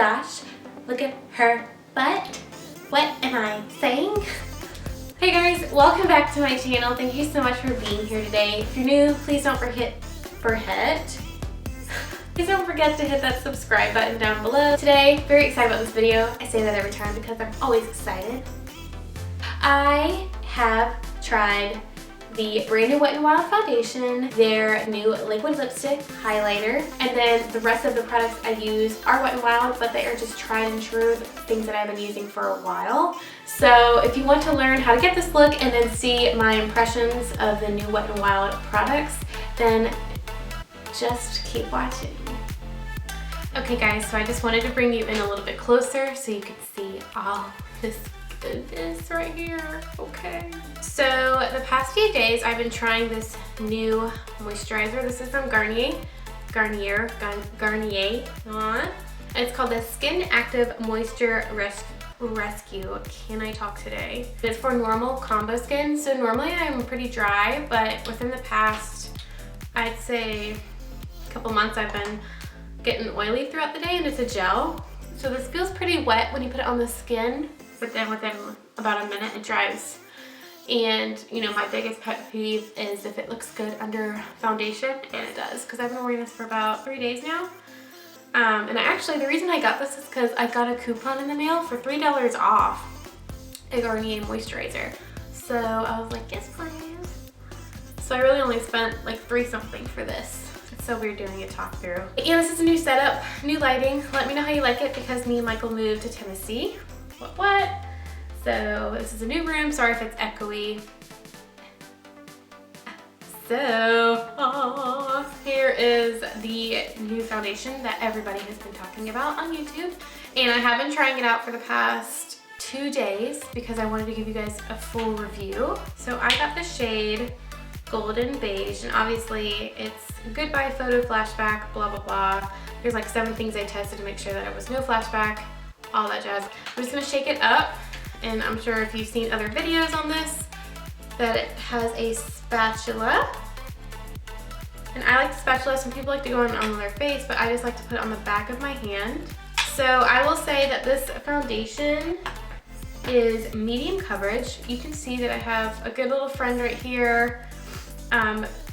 gosh, look at her butt. What am I saying? Hey guys, welcome back to my channel. Thank you so much for being here today. If you're new, please don't forget to hit that subscribe button down below. Today, very excited about this video. I say that every time because I'm always excited. I have tried the brand new Wet n Wild foundation, their new liquid lipstick, highlighter, and then the rest of the products I use are Wet n Wild, but they are just tried and true things that I've been using for a while. So if you want to learn how to get this look and then see my impressions of the new Wet n Wild products, then just keep watching. Okay guys, so I just wanted to bring you in a little bit closer so you could see all this goodness right here. Okay. So the past few days I've been trying this new moisturizer. This is from Garnier. It's called the Skin Active Moisture Rescue. Can I talk today? It's for normal combo skin. So normally I'm pretty dry, but within the past, I'd say a couple months, I've been getting oily throughout the day, and it's a gel. So this feels pretty wet when you put it on the skin, but then within about a minute it dries. And you know, my biggest pet peeve is if it looks good under foundation, and it does, because I've been wearing this for about 3 days now. And actually the reason I got this is because I got a coupon in the mail for $3 off a Garnier moisturizer. So I was like, yes please. So I really only spent like $3 something for this. It's so weird doing a talk through. And this is a new setup, new lighting. Let me know how you like it because me and Michael moved to Tennessee. What? So this is a new room. Sorry if it's echoey. So here is the new foundation that everybody has been talking about on YouTube. And I have been trying it out for the past 2 days because I wanted to give you guys a full review. So I got the shade Golden Beige, and obviously it's goodbye photo flashback, blah, blah, blah. There's like 7 things I tested to make sure that it was no flashback, all that jazz. I'm just gonna shake it up, and I'm sure if you've seen other videos on this, that it has a spatula. And I like the spatula. Some people like to go on their face, but I just like to put it on the back of my hand. So I will say that this foundation is medium coverage. You can see that I have a good little friend right here.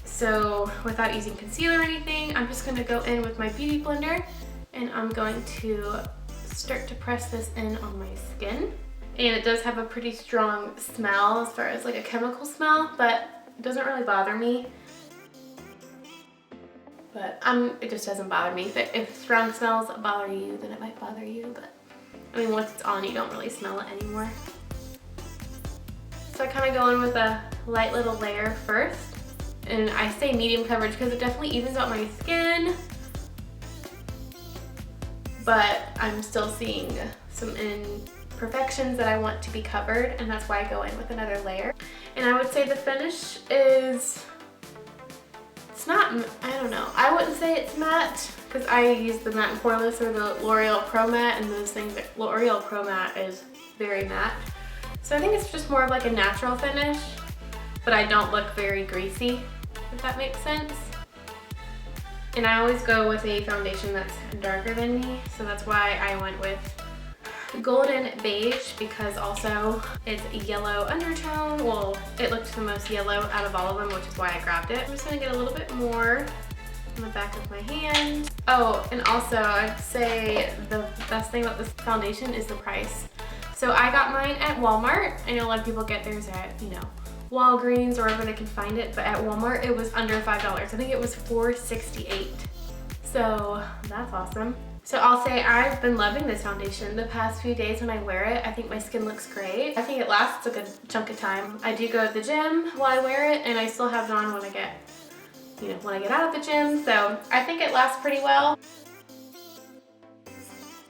So without using concealer or anything, I'm just gonna go in with my beauty blender, and I'm going to start to press this in on my skin. And it does have a pretty strong smell as far as like a chemical smell, but it doesn't really bother me. But it just doesn't bother me. If strong smells bother you, then it might bother you, but I mean, once it's on, you don't really smell it anymore. So I kind of go in with a light little layer first. And I say medium coverage because it definitely evens out my skin, but I'm still seeing some imperfections that I want to be covered, and that's why I go in with another layer. And I would say the finish is, it's not, I don't know, I wouldn't say it's matte because I use the Matte and Poreless or the L'Oreal Pro Matte, and those things, L'Oreal Pro Matte is very matte. So I think it's just more of like a natural finish, but I don't look very greasy, if that makes sense. And I always go with a foundation that's darker than me, so that's why I went with Golden Beige, because also it's a yellow undertone. Well, it looked the most yellow out of all of them, which is why I grabbed it. I'm just gonna get a little bit more on the back of my hand. Oh, and also I'd say the best thing about this foundation is the price. So I got mine at Walmart. I know a lot of people get theirs at, you know, Walgreens or wherever they can find it, but at Walmart it was under $5. I think it was $4.68. So that's awesome. So I'll say I've been loving this foundation the past few days when I wear it. I think my skin looks great. I think it lasts a good chunk of time. I do go to the gym while I wear it, and I still have it on when I get, you know, when I get out of the gym. So I think it lasts pretty well.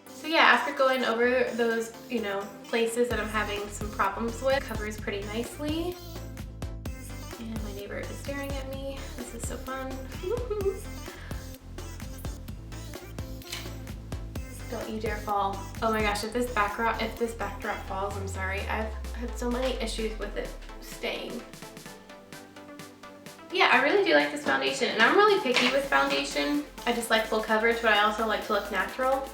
So yeah, after going over those, you know, places that I'm having some problems with, it covers pretty nicely. And my neighbor is staring at me. This is so fun. Don't you dare fall. Oh my gosh, if this backdrop falls, I'm sorry. I've had so many issues with it staying. Yeah, I really do like this foundation, and I'm really picky with foundation. I just like full coverage, but I also like to look natural.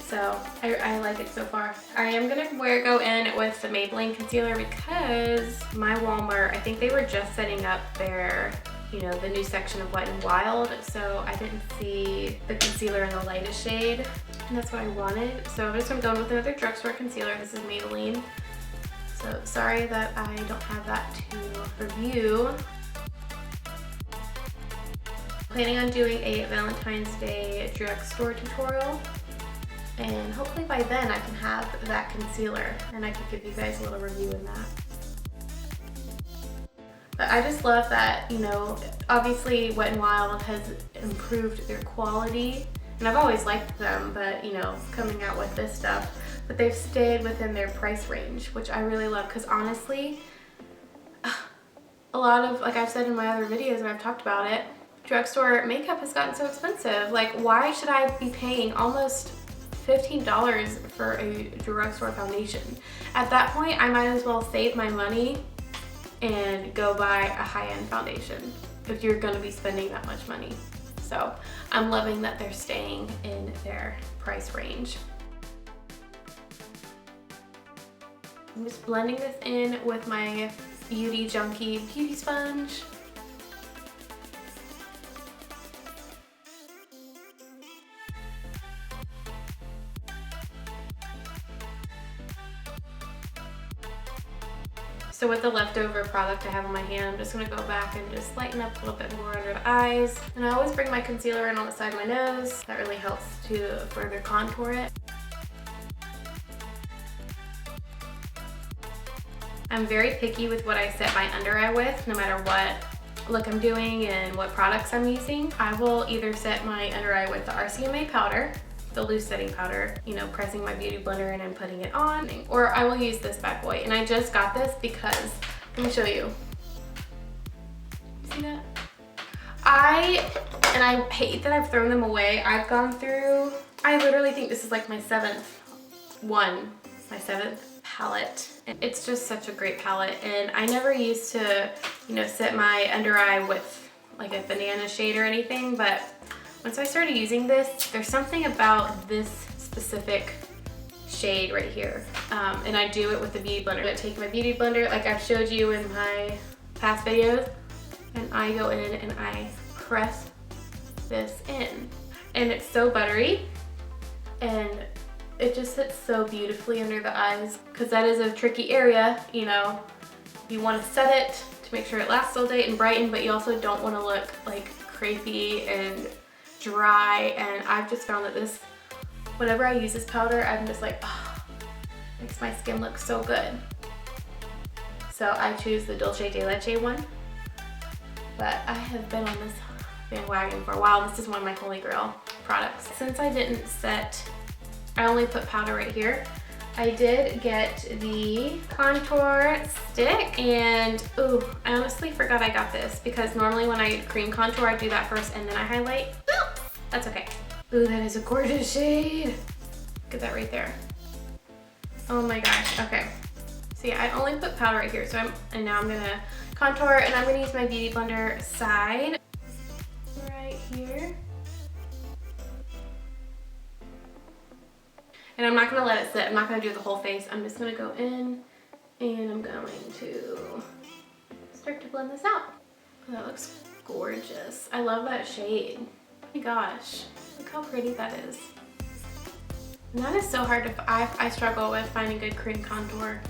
So I like it so far. I am gonna go in with the Maybelline concealer because my Walmart, I think they were just setting up their, you know, the new section of Wet n Wild, so I didn't see the concealer in the lightest shade, and that's what I wanted. So I'm just gonna go in with another drugstore concealer. This is Maybelline. So sorry that I don't have that to review. Planning on doing a Valentine's Day drugstore tutorial, and hopefully by then I can have that concealer and I can give you guys a little review in that. But I just love that, you know, obviously Wet n Wild has improved their quality, and I've always liked them, but you know, coming out with this stuff, but they've stayed within their price range, which I really love, because honestly, a lot of, like I've said in my other videos and I've talked about it, drugstore makeup has gotten so expensive. Like, why should I be paying almost $15 for a drugstore foundation? At that point, I might as well save my money and go buy a high-end foundation if you're gonna be spending that much money. So I'm loving that they're staying in their price range. I'm just blending this in with my Beauty Junkie beauty sponge. So with the leftover product I have on my hand, I'm just gonna go back and just lighten up a little bit more under the eyes. And I always bring my concealer in on the side of my nose. That really helps to further contour it. I'm very picky with what I set my under eye with, no matter what look I'm doing and what products I'm using. I will either set my under eye with the RCMA powder, the loose setting powder, you know, pressing my beauty blender in and putting it on, or I will use this bad boy. And I just got this because, let me show you. See that? I hate that I've thrown them away. I've gone through, I literally think this is like my seventh palette. And it's just such a great palette. And I never used to, you know, set my under eye with like a banana shade or anything, but once I started using this, there's something about this specific shade right here. And I do it with the beauty blender. I take my beauty blender, like I've showed you in my past videos, and I go in and I press this in. And it's so buttery, and it just sits so beautifully under the eyes, because that is a tricky area, you know. You want to set it to make sure it lasts all day and brighten, but you also don't want to look like crepey and dry. And I've just found that this, whenever I use this powder, I'm just like, oh, makes my skin look so good. So I choose the Dulce de Leche one, but I have been on this bandwagon for a while. This is one of my holy grail products. Since I didn't set, I only put powder right here, I did get the contour stick, and ooh, I honestly forgot I got this, because normally when I cream contour, I do that first and then I highlight. Ooh, that's okay. Ooh, that is a gorgeous shade. Look at that right there. Oh my gosh, okay. So yeah, I only put powder right here, so now I'm gonna contour, and I'm gonna use my Beauty Blender side right here. And I'm not gonna let it sit. I'm not gonna do the whole face. I'm just gonna go in and I'm going to start to blend this out. Oh, that looks gorgeous. I love that shade. Oh my gosh, look how pretty that is. And that is so hard to, I struggle with finding good cream contour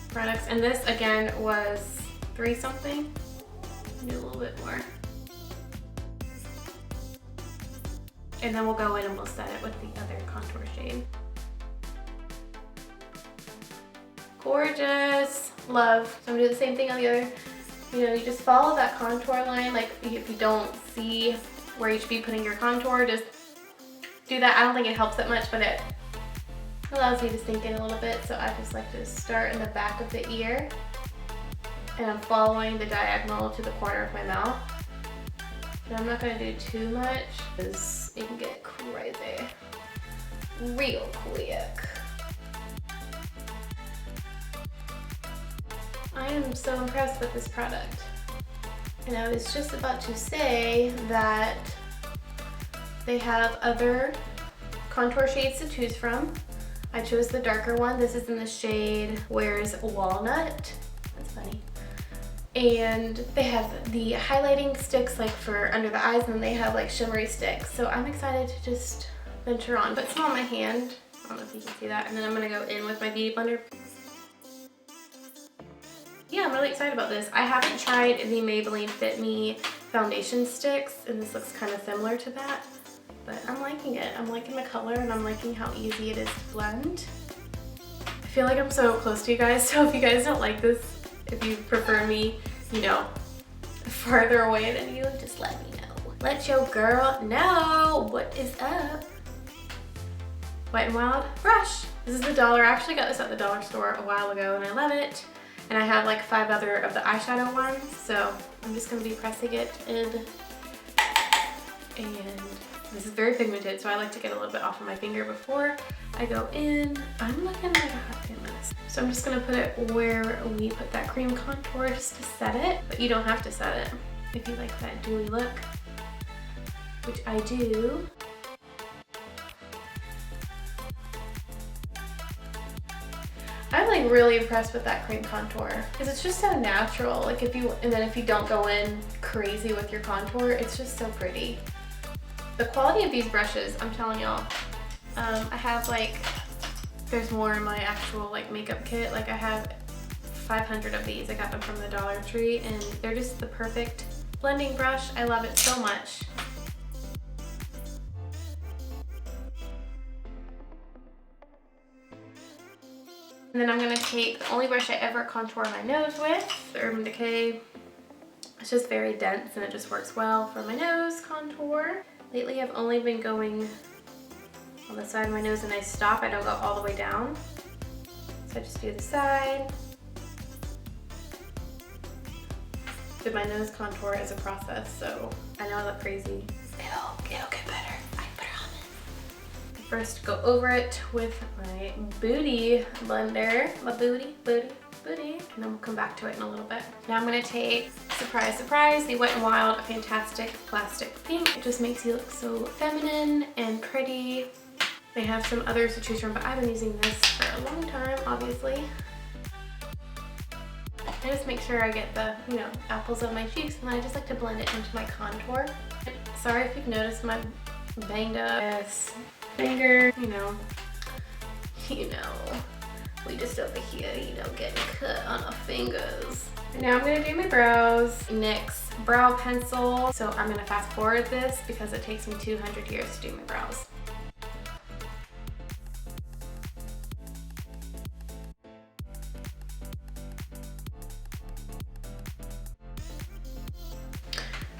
products. And this again was $3 something. Do a little bit more. And then we'll go in and we'll set it with the other contour shade. Gorgeous, love. So I'm gonna do the same thing on the other. You know, you just follow that contour line. Like if you don't see where you should be putting your contour, just do that. I don't think it helps that much, but it allows you to sink in a little bit. So I just like to start in the back of the ear, and I'm following the diagonal to the corner of my mouth. And I'm not gonna do too much because it can get crazy real quick. I am so impressed with this product. And I was just about to say that they have other contour shades to choose from. I chose the darker one. This is in the shade Where's Walnut. That's funny. And they have the highlighting sticks like for under the eyes, and then they have like shimmery sticks. So I'm excited to just venture on. But smell my hand. I don't know if you can see that. And then I'm gonna go in with my beauty blender. Yeah, I'm really excited about this. I haven't tried the Maybelline Fit Me foundation sticks, and this looks kind of similar to that. But I'm liking it. I'm liking the color, and I'm liking how easy it is to blend. I feel like I'm so close to you guys, so if you guys don't like this, if you prefer me, you know, farther away than you, just let me know. Let your girl know what is up. Wet n Wild brush. This is the dollar. I actually got this at the dollar store a while ago, and I love it. And I have like 5 other of the eyeshadow ones, so I'm just gonna be pressing it in. And this is very pigmented, so I like to get a little bit off of my finger before I go in. I'm looking like a hot 10 minutes. So I'm just gonna put it where we put that cream contour just to set it, but you don't have to set it if you like that dewy look, which I do. I'm like really impressed with that cream contour because it's just so natural. Like if you don't go in crazy with your contour, it's just so pretty. The quality of these brushes, I'm telling y'all, I have like, there's more in my actual like makeup kit. Like I have 500 of these. I got them from the Dollar Tree, and they're just the perfect blending brush. I love it so much. And then I'm gonna take the only brush I ever contour my nose with, the Urban Decay. It's just very dense and it just works well for my nose contour. Lately I've only been going on the side of my nose, and I stop. I don't go all the way down. So I just do the side. But my nose contour is a process, so I know I look crazy. It'll get better. I promise. First go over it with my booty blender. My booty. And then we'll come back to it in a little bit. Now I'm gonna take, surprise, surprise, the Wet n Wild Fantastic Plastic Pink. It just makes you look so feminine and pretty. They have some others to choose from, but I've been using this for a long time, obviously. I just make sure I get the, you know, apples of my cheeks, and then I just like to blend it into my contour. Sorry if you've noticed my banged up finger, you know, we just over here, you know, getting cut on our fingers. And now I'm gonna do my brows. NYX brow pencil. So I'm gonna fast forward this because it takes me 200 years to do my brows.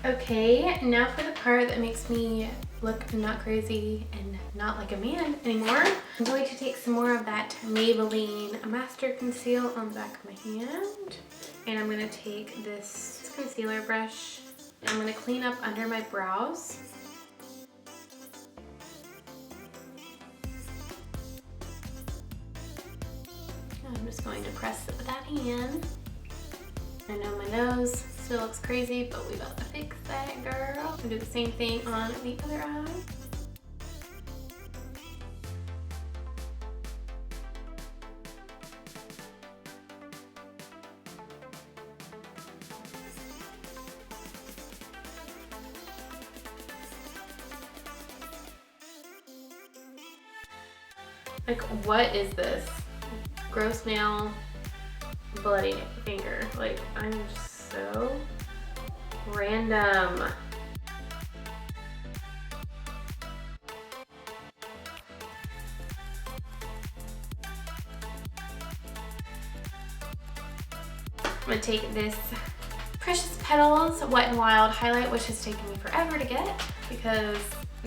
Okay, now for the part that makes me look not crazy and not like a man anymore. I'm going to take some more of that Maybelline Master Conceal on the back of my hand. And I'm gonna take this concealer brush, and I'm gonna clean up under my brows. I'm just going to press it with that hand. I know my nose still looks crazy, but we about to fix that, girl. And do the same thing on the other eye. Like, what is this? Gross nail, bloody finger. Like, I'm just so random. I'm gonna take this Precious Petals Wet n Wild highlight, which has taken me forever to get because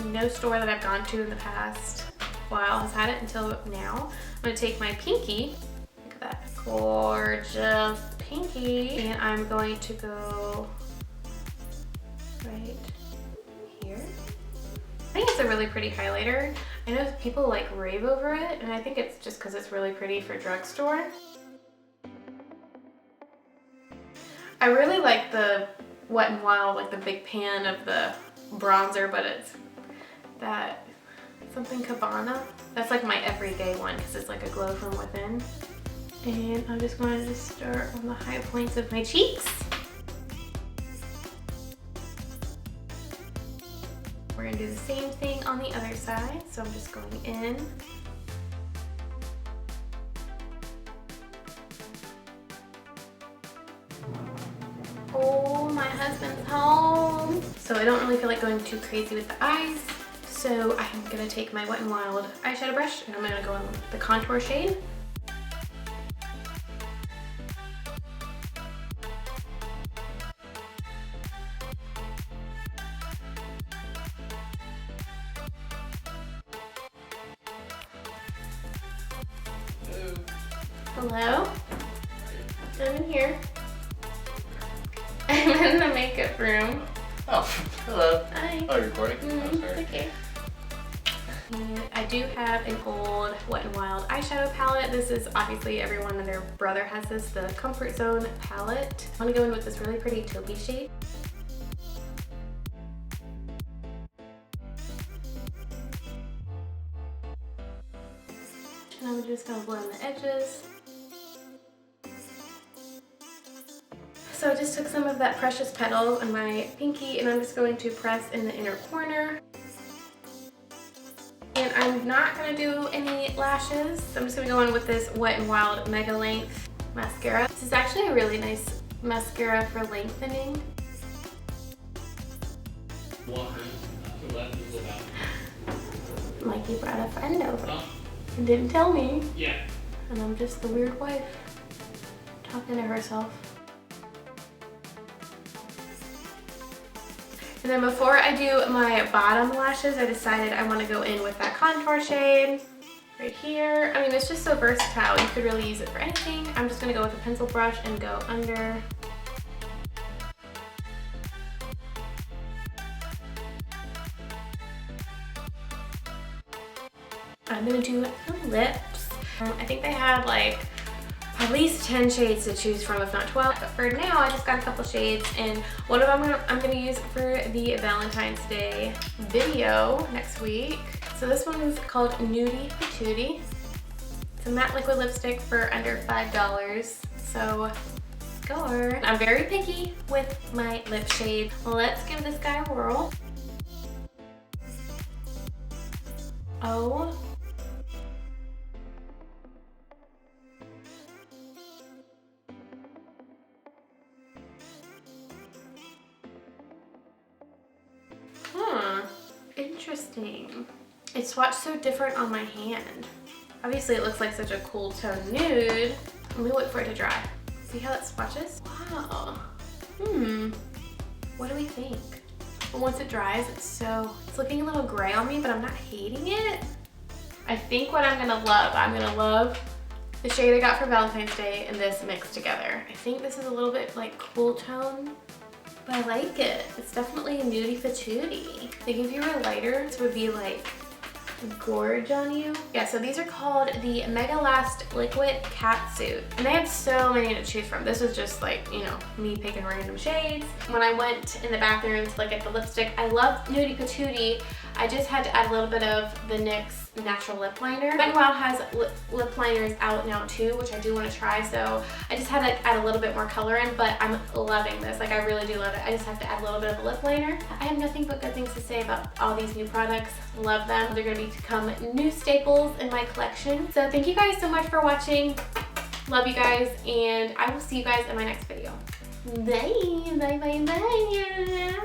no store that I've gone to in the past while has had it until now. I'm gonna take my pinky, look at that gorgeous pinky, and I'm going to go right here. I think it's a really pretty highlighter. I know people like rave over it, and I think it's just because it's really pretty for drugstore. I really like the Wet n Wild, like the big pan of the bronzer, but it's something Cabana. That's like my everyday one because it's like a glow from within. And I'm just going to start on the high points of my cheeks. We're gonna do the same thing on the other side. So I'm just going in. Oh, my husband's home. So I don't really feel like going too crazy with the eyes. So I'm gonna take my Wet n Wild eyeshadow brush and I'm gonna go in with the contour shade. Hello? I'm in here. I'm in the makeup room. Oh, hello. Hi. Oh, you're recording? Oh, sorry. Okay. And I do have an old Wet n Wild eyeshadow palette. This is obviously everyone and their brother has this, the Comfort Zone palette. I'm gonna go in with this really pretty taupey shade. And I'm just gonna blend the edges. So I just took some of that Precious Petals on my pinky and I'm just going to press in the inner corner. And I'm not gonna do any lashes. So I'm just gonna go in with this Wet n Wild Mega Length mascara. This is actually a really nice mascara for lengthening. Mikey brought a friend over and didn't tell me. Yeah. And I'm just the weird wife talking to herself. And then before I do my bottom lashes, I decided I want to go in with that contour shade right here. I mean, it's just so versatile. You could really use it for anything. I'm just going to go with a pencil brush and go under. I'm going to do the lips. I think they have like at least 10 shades to choose from, if not 12. But for now, I just got a couple shades, and one of them I'm gonna use for the Valentine's Day video next week. So this one is called Nudie Patootie. It's a matte liquid lipstick for under $5. So go. I'm very picky with my lip shade. Let's give this guy a whirl. Oh. Interesting. It swatched so different on my hand. Obviously it looks like such a cool tone nude. Let me wait for it to dry. See how it swatches? Wow. What do we think? But once it dries, it's looking a little gray on me, but I'm not hating it. I think what I'm gonna love the shade I got for Valentine's Day and this mixed together. I think this is a little bit like cool tone, but I like it. It's definitely a nudie patootie. They give you a lighter, this would be like gorge on you. Yeah, so these are called the Mega Last Liquid Catsuit. And they have so many to choose from. This was just like, you know, me picking random shades. When I went in the bathroom to look at the lipstick, I love Nudie Patootie. I just had to add a little bit of the NYX Natural Lip Liner. Wet n Wild has lip liners out now too, which I do want to try, so I just had to add a little bit more color in, but I'm loving this. Like, I really do love it. I just have to add a little bit of a lip liner. I have nothing but good things to say about all these new products. Love them. They're going to become new staples in my collection. So thank you guys so much for watching. Love you guys, and I will see you guys in my next video. Bye, bye, bye, bye.